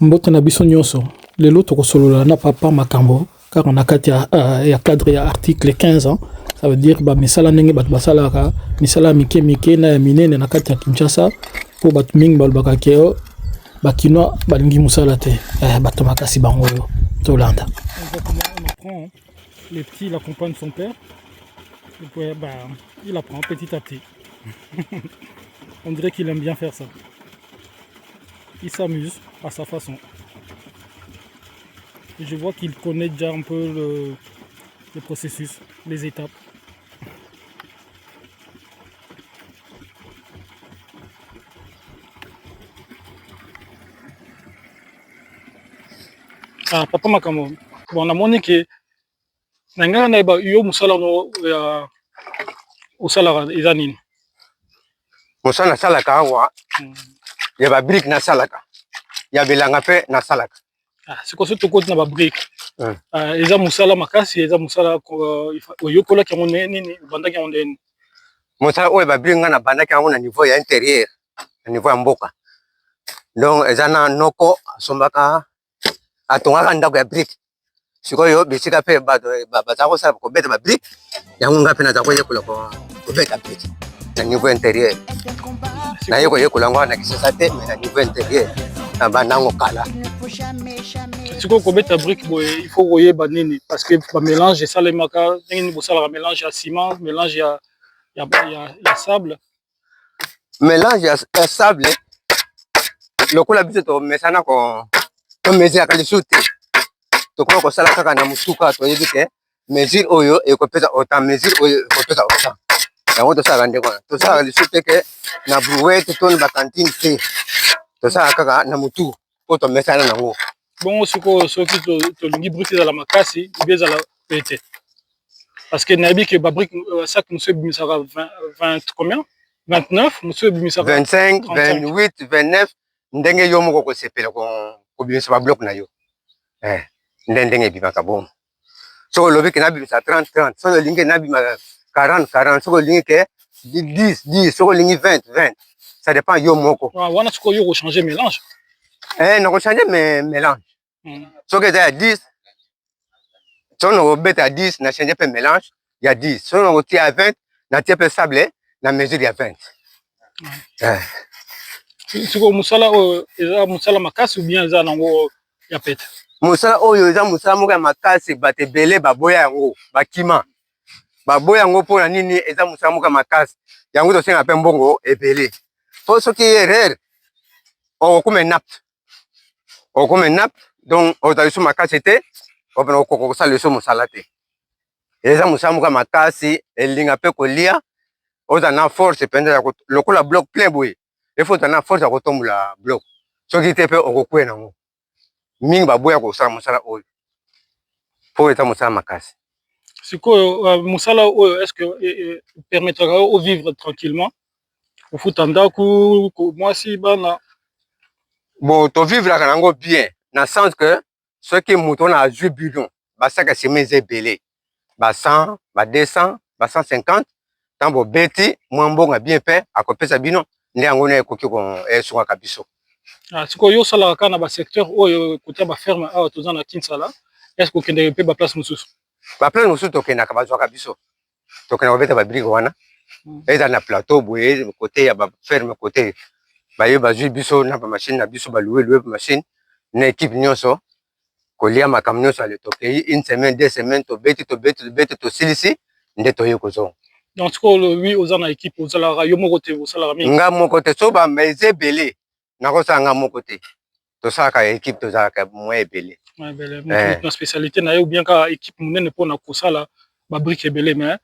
Mbote na biso nyonso lelo tokosolola na papa makambo car on a ya cadre ya article 15 ans. Ça veut dire ba misala ndenge bato basalaka misala mike mike na ya minene na kati ya Kinshasa po bato mingi balobaka ke bakino balingi musala te bato makasi bango yo tolanda. On apprend les petits il accompagne son père et puis il apprend petit à petit. On dirait qu'il aime bien faire ça. Il s'amuse à sa façon. Et je vois qu'il connaît déjà un peu le processus, les étapes. Ah, papa Makamo, bon, on a moni que nanga na ba yo musala no ya usala izanini. Musala salaka wa. Ya ba brick na salaka. Ya bilanga pe na salaka. Ah, c'est quoi ce toko na ba brick? Eza musala makasi, eza musala yokola ki ngone nini banda ki ngone. Musala oyo ba brick na banda ki ngona niveau ya intérieur, niveau ya mboka. Donc eza na noko sombaka atongaka ndako ya brick. Sikoyo bisika pe ba bazako sala ko beta ba brick. Yango ngapi na zako yekola ko beta brick. Na niveau intérieur. Na yekola ngwana kisasa te mais na niveau intérieur. Na banango kala. Si vous mettez un brique, il faut voyer banini parce que le mélange ça les maca, un mélange à ciment, mélange à sable. Mélange à sable. Le coup la bise to mesana ko to mesure ka lisute. To ko sala kaka na mutuka to yebike mesure oyo e ko pesa autant mesure oyo ko pesa autant. Yango to sala ndeko. To sala lisute ke na brouette to na cantine te. To sala kaka na mutu ko to mesana nango. Bon, ce qui te lingi brique dans la makasi, bien dans la pété. Parce que nabi que babrique ça que monsieur bimisara 20 combien 29 monsieur bimisara 25 28 29 ndenge yo moko ko sepela ko bimisara bloc na yo ndenge bibaka bon so lobi ke nabi sa 30 30 so lingi nabi 40 40 so lingi ke 10 10 so lingi 20 20 ça dépend yo moko wana ce ko yo changer mélange na ko changer mélange so que ça 10 si on bête à 10, na change peu mélange, il y a 10. Si on tire à 20, na tire peu sable, na mesure il y a 20. Si vous musala musala makasi ou bien za nango ya pete. Musala oyo eza musala moka makasi bate belé baboya yango, bakima. Baboya yango pona nini eza musala moka makasi. Yango to senga pe mbongo ebelé. Faut ce qui est rare. On comme nap. On comme nap, donc on t'a su makasi te. Opena ko sala leso musala te. Eza musala muka makasi elinga pe kolia oza na force pende ya lokola bloc plein boye. Il faut na force ya kotombola bloc. Soki te pe okokwe nango. Mingi baboya ko sala musala oyo. Po eta musala makasi. Siko musala oyo est-ce que permettra au vivre tranquillement? Au futanda ku moi si bana. Bon, to vivre la nango bien na sens que ceux qui mouton a joué bidon, bah ça que c'est mes belé. Bah 100, bah 200, bah 150. Tant bo beti, moi bon bien fait, à côté sa bidon, ne angone ko ko sur kabiso. Ah, siko yo sala kana ba secteur oyo côté ba ferme a to na Kinsala. Est-ce que kende pe ba place mususu? Ba place mususu to kena ka ba zo kabiso. To kena obeta ba brique wana. Eza na plateau boye côté ya ba ferme côté. Ba yo ba joué biso na ba machine na biso ba louer machine. Na équipe nyonso. Kolia makamnyo sa le toke une semaine 2 semaines to beti to silisi ndeto yeko zo. Donc oui aux en équipe aux la yo moko te aux la mingi. Nga moko te so ba meze belé. Na ko sa nga moko te. To sa ka équipe to za ka moins belé. Ouais belé. Notre spécialité na ou bien ka équipe munene po na ko sala ba brique belé mais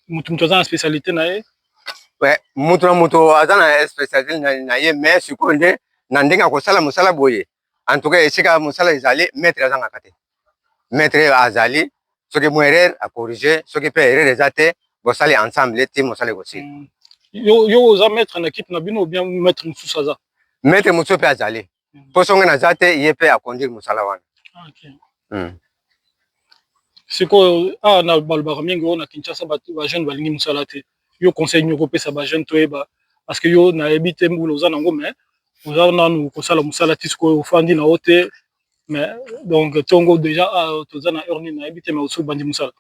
mutu za spécialité na ye. Ouais, mutu azana spécialité na ye mais sikonde na ndenga ko sala musala boye. En tout cas, ici, quand Moussala est allé, maître à Zangakate. Maître à Zali, ce qui est mon erreur à corriger, ce qui peut erreur les athées, vous allez ensemble, les teams, vous allez aussi. Yo, za maître en équipe, ou bien maître Moussala. Maître Moussala peut aller. Pour son azate, il peut à conduire Moussala. Ok. C'est quoi, ah, na balbaramingo, na Kinshasa, ba jeune balingi Moussala te. Yo conseil nous repé sa ba jeune toeba. Parce que yo na habité Moulosa nango, mais oza nanu kosala musala tisiko ofandi na ote mais donc tongo déjà toza na heure nini nayebi te mais osu bandi musala.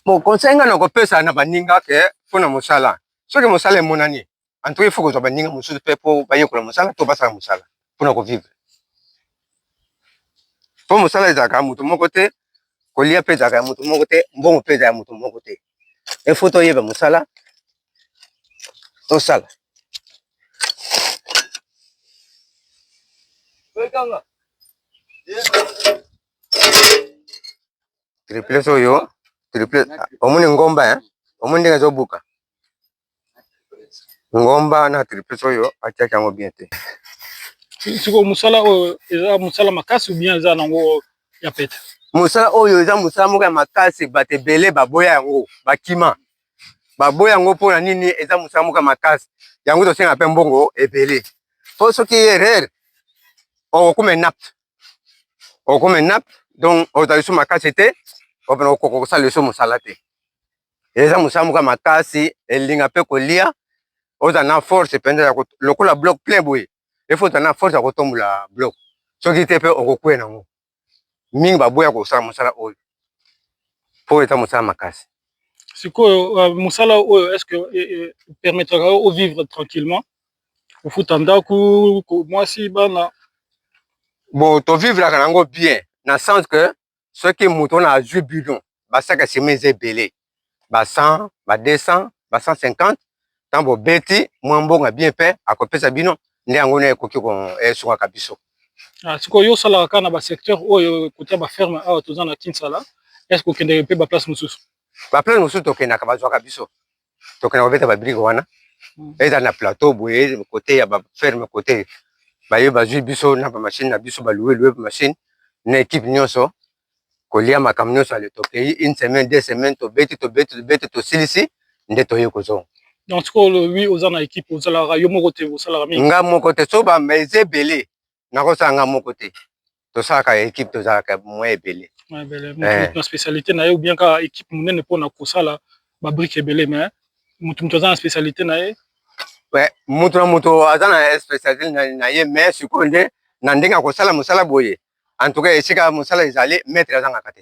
Bon conseil nga na kopesa na baninga ke mpona mosala soki mosala emonani en tout cas il faut kozwa baninga mosusu mpe mpo bayekola mosala to basala mosala mpona kovivre mpo mosala ezalaka ya moto moko te kolia mpe ezalaka ya moto moko te mbongo mpe ezala ya moto moko te ifo toyeba mosala tosala triplesse oyo triplesse omoni ngomba omoni ndenge ezobuka ngomba na triplesse oyo atiaki yango bien te siko musala oyo eza musala makasi ou bien eza nango ya pete musala oyo eza musala moko ya makasi bato ebele baboya yango bakima baboya yango mpona nini eza musala moko ya makasi yango tosenga mpe mbongo ebele po soki erreur okokuma enapte donc ozala liso makasi te opena okoko kosala liso mosala te eza mosala moko ya makasi elinga mpe kolia ozala na force mpenza lokola bloc plein boye ifo ozala na force ya kotombola bloc soki te mpe okokwea nango mingi baboya kosala mosala oyo mpo eza mosala makasi sikoyo mosala oyo est ce que permettraka o vivre tranquillement ofuta ndako mwasi bana bon tovivraka nango bien na sens que soki moto na azwi bidon basaka sima eza ebele ba 100 ba 200 ba 150 ntango bobeti mwa mbongo bien mpe akopesa bino nde yango na ekoki esungaka biso sikoyo yo osalaka kaka na basecteur oyo kotia baferme awa toza na Kinsala est ce que okendeke mpe baplace mosusu baplace mosusu tokendaka bazwaka biso tokendaka kobeta babrike wana eza na plateau boye kote ya baferme kote baye bazwi biso na bamashine na biso balouwe bamashine na équipe nyonso kolia makambo nyonso ale tokei une semaine 2 semaines tobeti tosilisi nde toye kozonga donc sikoyo wi oza na équipe osalaka yo moko te osalaka mingi nga moko te so bamba eza ebele nakosala nga moko te tosalaka équipe tozalaka moyen ebele na spécialité na ye ou bien kaka équipe monene mpona kosala babrike ebele mais motu aza na spécialité na ye moto na moto aza na spécialité na ye mais sikoyo nde na ndenge ya kosala mosala boye en tout cas esika mosala ezali maître azangaka te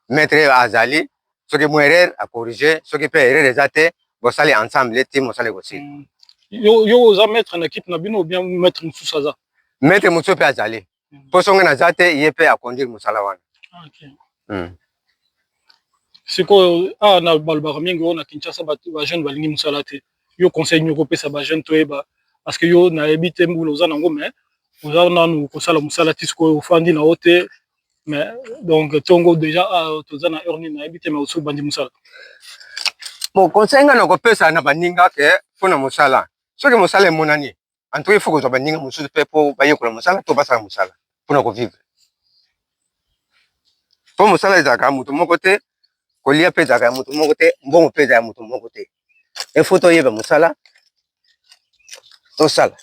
maître azali soki mo erreur acorrige soki mpe erreur eza te bosali ensemble ti mosala ekosila yo oza maître na équipe na bino ou bien maître mosusu aza maître mosusu mpe azali mpo songe naza te ye mpe aconduire mosala wana sikoyo awa na balobaka mingi oyo na Kinshasa bajeune balingi mosala te yo conseil nini okopesa bajeune toyeba parce que yo nayebi te mbula oza nango mais oza nanu kosala mosala ti sikoyo ofandi na yo te mais donc tongo déjà toza na heure nini nayebi te mais osu bandi mosala bon conseil nga na kopesa na baninga ke mpona mosala soki mosala emonani en tout cas il faut kozwa baninga mosusu mpe mpo bayekola mosala to basala mosala mpona kovivre mpo mosala ezalaka ya moto moko te kolia mpe ezalaka ya moto moko te mbongo mpe ezala ya moto moko te ifo toyeba mosala tosala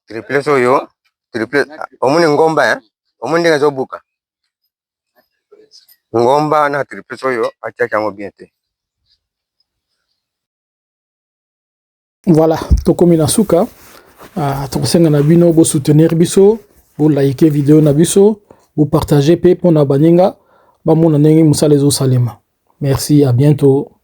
triplesse oyo triplesse omoni ngomba omoni ndenge ezobuka ngomba na triplesse oyo atiaki yango bien te voilà tokomi na suka tokosenga na bino bo soutenir biso bo like video na biso bo partager pe mpona baninga bamona ndenge mosala ezosalema merci à bientôt.